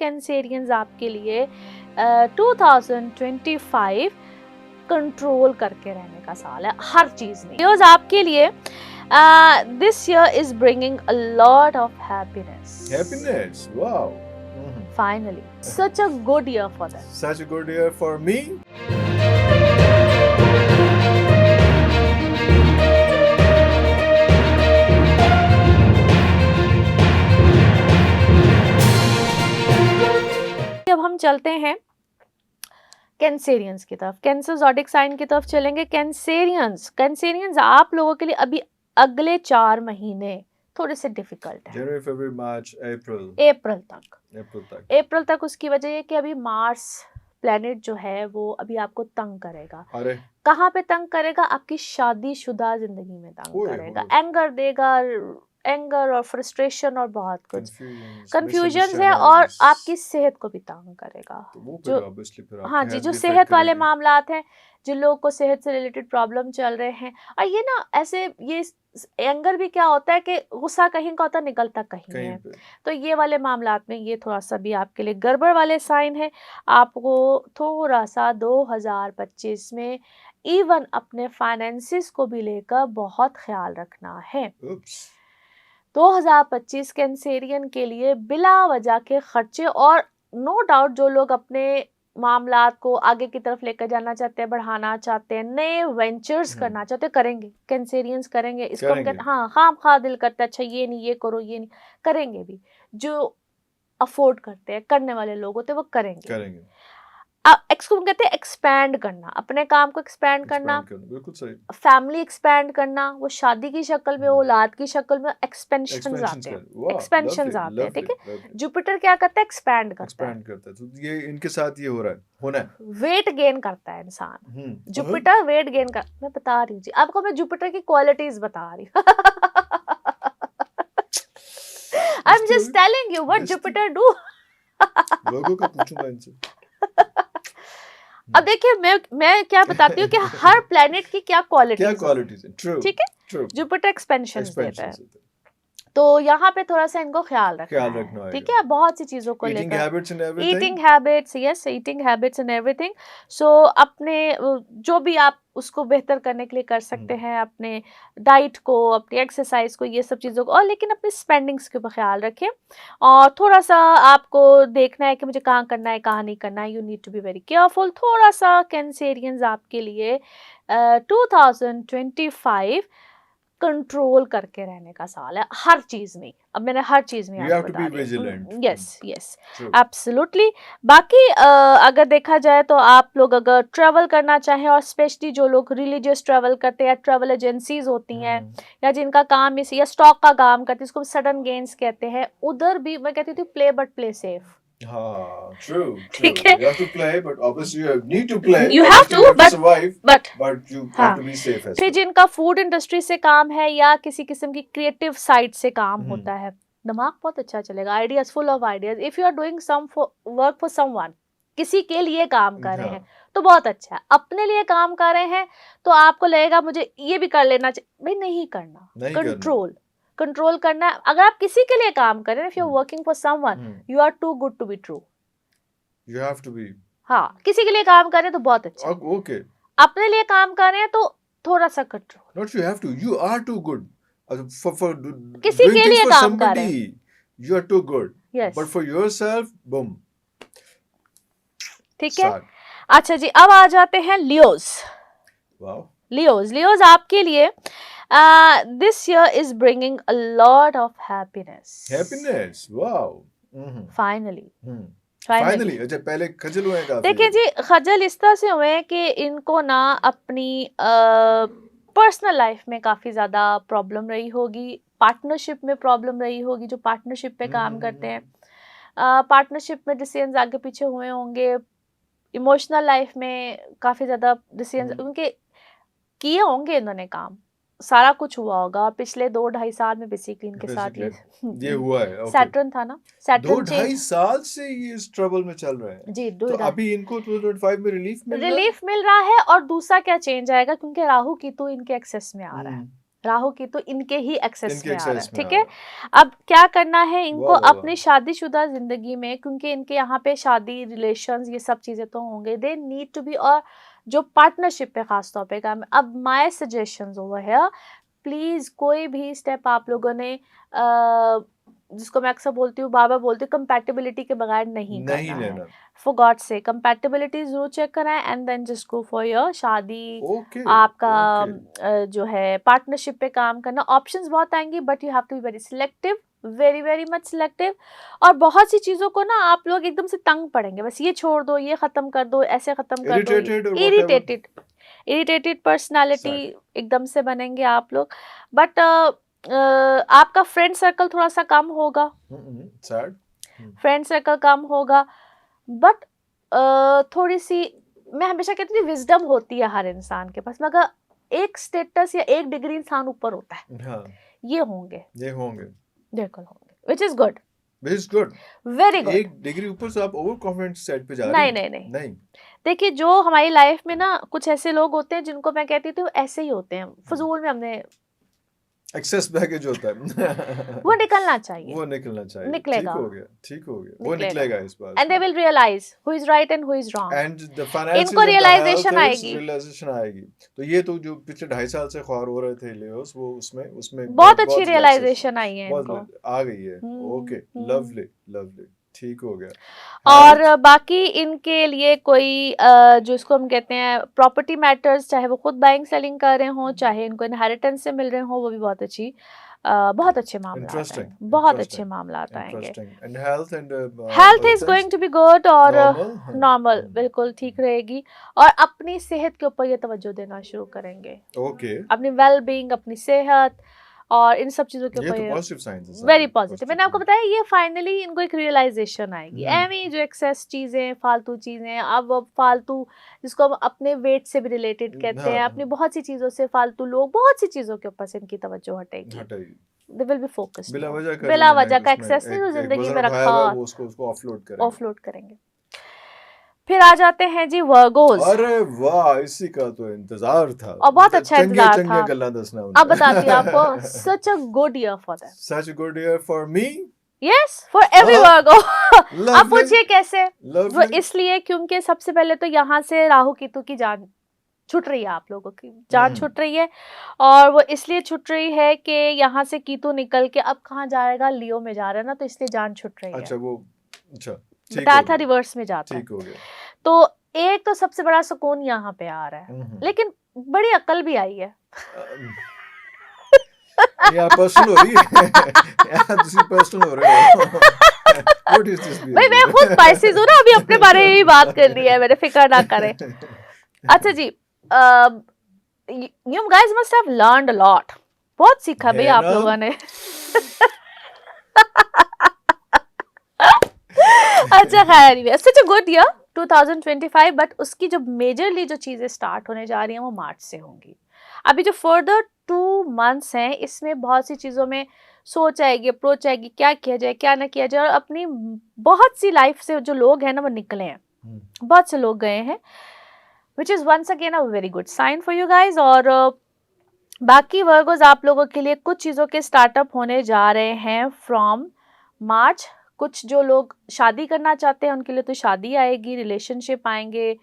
Cancerians आपके लिए 2025 control करके रहने का साल है हर चीज में। न्यूज़ आपके लिए this year is bringing a lot of happiness. Wow. Finally, such a good year for them. Such a good year for me. अब हम चलते हैं कैंसेरियंस की तरफ, कैंसर ज़ोडिक साइन की तरफ चलेंगे। कैंसेरियंस आप लोगों के लिए अभी अगले 4 महीने थोड़े से डिफिकल्ट है। January, February, March, April. अप्रैल तक उसकी वजह ये कि अभी मार्स प्लेनेट जो है वो अभी आपको तंग करेगा। अरे कहाँ पे तंग करेगा? आपकी शादीशुदा जिंदगी में तंग करेगा, एंगर देगा, एंगर और फ्रस्ट्रेशन और बहुत कुछ कंफ्यूजन है, और आपकी सेहत को भी तंग करेगा। जो हाँ जी, जो सेहत वाले मामलात हैं, जिन लोगों को सेहत से रिलेटेड प्रॉब्लम चल रहे हैं, और ये ना ऐसे ये एंगर भी क्या होता है कि गुस्सा कहीं का होता है, निकलता कहीं है। तो ये वाले मामलात में ये थोड़ा सा भी आपके लिए गड़बड़ वाले साइन है। आपको थोड़ा सा 2025 में इवन अपने फाइनेंसिस को भी लेकर बहुत ख्याल रखना है। 2025 कैंसेरियन के लिए बिला वजह के खर्चे, और नो डाउट जो लोग अपने मामलात को आगे की तरफ लेकर जाना चाहते हैं, बढ़ाना चाहते हैं, नए वेंचर्स करना चाहते हैं, करेंगे, कैंसेरियंस करेंगे इसको। हम कहते हाँ, खाम दिल करता है, अच्छा ये नहीं, ये करो, ये नहीं, करेंगे भी। जो अफोर्ड करते हैं, करने वाले लोग होते हैं, वो करेंगे। हम कहते हैं एक्सपैंड करना, अपने काम को एक्सपैंड करना, बिल्कुल सही। फैमिली एक्सपैंड करना, वो शादी की शक्ल में, औलाद की शक्ल में एक्सपेंशंस आते हैं, ठीक है। जुपिटर क्या करता है? एक्सपैंड करता है। तो ये इनके साथ ये हो रहा है, होना है। वेट गेन करता है इंसान, जुपिटर वेट गेन कर, मैं बता रही हूँ जी आपको, मैं जुपिटर की क्वालिटीज बता रही हूँ। I am just telling you what Jupiter do. लोगों का पूछूंगा इनसे। अब देखिए, मैं क्या बताती हूँ कि हर प्लेनेट की क्या क्वालिटीज है। ठीक है। जुपिटर एक्सपेंशन देता है, तो यहाँ पे थोड़ा सा इनको ख्याल रखना है, ठीक है, बहुत सी चीजों को लेकर। Eating habits, yes, eating habits and everything. So अपने जो भी आप उसको बेहतर करने के लिए कर सकते हैं, अपने डाइट को, अपनी एक्सरसाइज को, ये सब चीज़ों को, और लेकिन अपनी स्पेंडिंग्स के ऊपर ख्याल रखें। और थोड़ा सा आपको देखना है कि मुझे कहाँ करना है, कहाँ नहीं करना है। You need to be very careful. थोड़ा सा कैंसेरियंस आपके लिए 2025 कंट्रोल करके रहने का साल है हर चीज में। अब मैंने हर चीज में आपको बता दिया। Yes absolutely. बाकी अगर देखा जाए तो आप लोग अगर ट्रैवल करना चाहें, और स्पेशली जो लोग रिलीजियस ट्रैवल करते हैं, ट्रैवल एजेंसीज होती हैं, या जिनका काम या स्टॉक का काम करते हैं, इसको सडन गेन्स कहते हैं, उधर भी मैं कहती थी play but play safe. True. ठीक है, you have to play, but obviously you need to play. You have to survive, but you have to be safe as well. फिर जिनका फूड इंडस्ट्री से काम है, या किसी किस्म की क्रिएटिव साइड से काम होता है, दिमाग बहुत अच्छा चलेगा, ideas, full of ideas. If you are doing some work for someone, किसी के लिए काम कर रहे हैं, तो बहुत अच्छा है। अपने लिए काम कर रहे हैं तो आपको लगेगा मुझे ये भी कर लेना चाहिए, भाई नहीं करना, कंट्रोल करना। अगर आप किसी के लिए काम कर रहे हैं, if you are working for someone, you are too good to be true. You have to be. हाँ, किसी के लिए काम कर रहे हैं तो बहुत अच्छा। Okay. अपने लिए काम कर रहे हैं तो थोड़ा सा control. Not you have to. You are too good. For किसी के लिए काम कर रहे हैं, you are too good. Yes. But for yourself, boom. ठीक है। अच्छा जी, अब आ जाते हैं लियोज। Wow. लियोज आपके लिए this year is bringing a lot of happiness. Wow. Finally. अच्छा, पहले खजल हुए काफी। देखिए जी, खजल इस तरह से हुए कि इनको ना अपनी पर्सनल लाइफ में काफी ज्यादा प्रॉब्लम रही होगी, पार्टनरशिप में प्रॉब्लम रही होगी, जो पार्टनरशिप पे काम करते हैं, पार्टनरशिप में डिसीजंस आगे पीछे हुए होंगे, इमोशनल लाइफ में काफी ज्यादा डिसीजंस उनके किए होंगे, इन्होंने काम सारा कुछ हुआ होगा। और पिछले 2-2.5 साल में बेसिकली इनके साथ ये हुआ है। सैटर्न था ना, सैटर्न 2-2.5 साल से ये इस ट्रबल में चल रहा है जी। तो अभी इनको 2025 में रिलीफ मिल रहा है। और दूसरा क्या चेंज आएगा, क्योंकि राहु केतु इनके एक्सेस में आ रहा है, राहु केतु इनके ही एक्सेस में आ रहा है, ठीक है। अब क्या करना है इनको अपनी शादीशुदा जिंदगी में, क्योंकि इनके यहाँ पे शादी रिलेशंस ये सब चीजें तो होंगे, दे नीड टू बी, और जो पार्टनरशिप पे खास तौर पे काम। अब my suggestions over here, please कोई भी स्टेप आप लोगों ने जिसको मैं अक्सर बोलती हूँ, बार बार बोलती हूँ, कंपैटिबिलिटी के बगैर नहीं करना है। फॉर गॉड से कंपैटिबिलिटी जरूर चेक कराएं and then just go for your शादी। आपका जो है पार्टनरशिप पे काम करना, ऑप्शंस बहुत आएंगी but you have to be very selective, very very much selective. और बहुत सी चीजों को ना आप लोग एकदम से तंग पड़ेंगे, बस ये छोड़ दो, ये खत्म कर दो, ऐसे खत्म कर दो, इरिटेटेड पर्सनालिटी एकदम से बनेंगे आप लोग। बट आपका फ्रेंड सर्कल थोड़ा सा कम होगा, फ्रेंड सर्कल कम होगा, बट थोड़ी सी, मैं हमेशा कहती हूँ विजडम होती है हर इंसान के पास, मगर एक स्टेटस या एक डिग्री इंसान ऊपर होता है। हाँ, ये होंगे बिल्कुल होंगे, which is good, very good. एक डिग्री ऊपर से आप ओवर कॉन्फिडेंट साइड पे जा रहे हैं। नहीं। देखिए जो हमारी लाइफ में ना कुछ ऐसे लोग होते हैं जिनको मैं कहती थी ऐसे ही होते हैं, फजूल में हमने एक्सेस बैगेज होता है वो निकलना चाहिए, निकलेगा, ठीक हो गया वो निकलेगा इस बार। And they will realise who is right and who is wrong, and the financial इनको रियलाइजेशन आएगी। तो ये तो जो पिछले 2.5 साल से ख्वार हो रहे थे लियोस, वो उसमें बहुत अच्छी रियलाइजेशन आई है, इनको आ गई है। ओके, लवली, ठीक हो गया। और बाकी इनके लिए कोई जो इसको हम कहते हैं प्रॉपर्टी मैटर्स, चाहे वो खुद बाइंग सेलिंग कर रहे हों, चाहे इनको इनहेरिटेंस से मिल रहे हों, वो भी बहुत अच्छे मामला आएंगे, बहुत अच्छे मामला आएंगे। Health is going to be good और नॉर्मल, बिल्कुल ठीक रहेगी। और अपनी सेहत के ऊपर ये तवज्जो देना शुरू करेंगे, अपनी वेल बीइंग, अपनी सेहत और इन सब चीजों के ऊपर वेरी पॉजिटिव। मैंने आपको बताया ये फाइनली इनको एक रियलाइजेशन आएगी। एमी जो एक्सेस चीजें, फालतू चीजें, अब फालतू जिसको हम अपने वेट से भी रिलेटेड कहते हैं, अपनी बहुत सी चीजों से फालतू लोग, बहुत सी चीजों के ऊपर से इनकी तवज्जो हटेगी, दे विल बी फोकस्ड। बिला वजह का एक्सेस नहीं जो जिंदगी में रखा, उसको ऑफलोड करेंगे। फिर आ जाते हैं जी वर्गोस। अरे वाह, इसी का तो इंतजार था, और बहुत अच्छा इंतजार था। अब बताती हूँ आपको, such a good year for them, such a good year for me, yes, for every Virgo। अब पूछिए कैसे? वो इसलिए क्योंकि सबसे पहले तो यहाँ से राहु केतु की जान छूट रही है, आप लोगों की जान छूट रही है, और वो इसलिए छूट रही है कि यहाँ से केतु निकल के अब कहाँ जाएगा, लियो में जा रहा है ना, तो इसलिए जान छूट रही है। बताया था रिवर्स में जाता है। तो एक तो सबसे बड़ा सुकून यहाँ पे आ रहा है, लेकिन बड़ी अकल भी आई है। यार पर्सनल हो रही है यार, दूसरी पर्सनल हो रही है। भाई मैं खुद स्पाइसीज हूँ ना, अभी अपने बारे में ही बात कर ली है, मेरे फिक्र ना करें। अच्छा जी, you guys must have learned a lot, बहुत सीखा भाई आप लोगों ने। अच्छा खैर, such a good year 2025, but उसकी जो मेजरली जो चीजें स्टार्ट होने जा रही हैं वो मार्च से होंगी। अभी जो फर्दर 2 मंथ्स हैं, इसमें बहुत सी चीजों में सोच आएगी, अप्रोच आएगी, क्या किया जाए क्या ना किया जाए, और अपनी बहुत सी लाइफ से जो लोग हैं ना वो निकले हैं, बहुत से लोग गए हैं, which is once again a very good sign for you guys. और बाकी वर्गोज आप लोगों के लिए कुछ चीजों के स्टार्टअप होने जा रहे हैं फ्रॉम मार्च। कुछ जो लोग शादी करना चाहते हैं उनके लिए तो शादी आएगी, रिलेशनशिप आएंगे,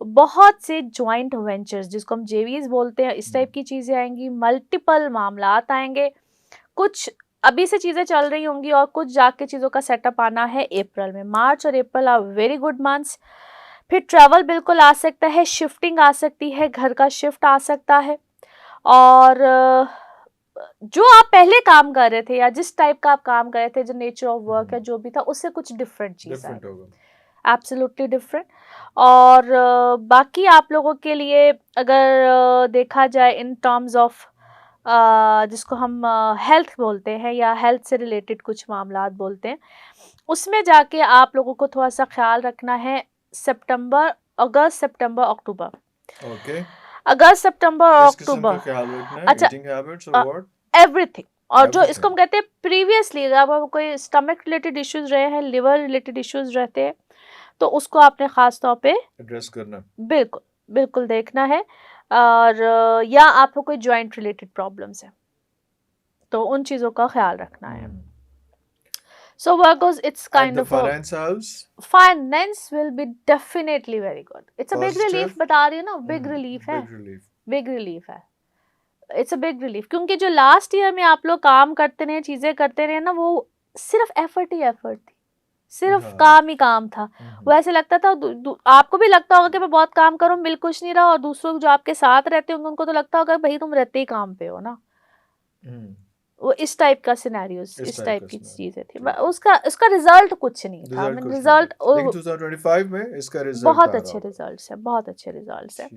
बहुत से ज्वाइंट वेंचर्स जिसको हम जेवीज बोलते हैं, इस टाइप की चीजें आएंगी, मल्टीपल मामलात आएंगे। कुछ अभी से चीजें चल रही होंगी और कुछ जाके चीजों का सेटअप आना है अप्रैल में। मार्च और अप्रैल आर वेरी गुड मंथ्स। फिर ट्रैवल बिल्कुल आ सकता है, शिफ्टिंग आ सकती है, घर का शिफ्ट आ सकता है, और जो आप पहले काम कर रहे थे या जिस टाइप का आप काम कर रहे थे, जो नेचर ऑफ वर्क है जो भी था, उससे कुछ डिफरेंट चीज है, एब्सोल्युटली डिफरेंट। और बाकी आप लोगों के लिए अगर देखा जाए इन टर्म्स ऑफ जिसको हम हेल्थ बोलते हैं या हेल्थ से रिलेटेड कुछ मामलात बोलते हैं, उसमें जाके आप लोगों को थोड़ा सा ख्याल रखना है। अगस्त सितंबर अक्टूबर, अगस्त सितंबर अक्टूबर, अच्छा एवरीथिंग। और जो इसको हम कहते हैं प्रीवियसली अगर कोई स्टमक रिलेटेड इश्यूज रहे हैं, लिवर रिलेटेड इश्यूज रहते हैं, तो उसको आपने खास तौर पे एड्रेस करना, बिल्कुल बिल्कुल देखना है। और या आपको कोई जॉइंट रिलेटेड प्रॉब्लम्स है तो उन चीज़ों का ख्याल रखना है. So Virgos, it's kind of finance house? Finance will be definitely very good. It's a big relief, बता रही हूँ ना, big relief है. Big relief है. It's a big relief. क्योंकि जो last year में आप लोग काम करते रहे, चीजें करते रहे ना, वो सिर्फ effort ही effort थी. सिर्फ काम ही काम था. वो ऐसे लगता था, आपको भी लगता होगा कि मैं बहुत काम करूँ, मिल कुछ नहीं रहा, और दूसरों जो आपके साथ रहते होंगे उनको तो लगता होगा भाई तुम रहते ही काम पे हो ना. वो इस टाइप का सिनेरियोस, इस टाइप की चीजें थी. उसका रिजल्ट कुछ नहीं था. रिजल्ट 2025 में इसका रिजल्ट बहुत अच्छे रिजल्ट्स है, बहुत अच्छे रिजल्ट्स है.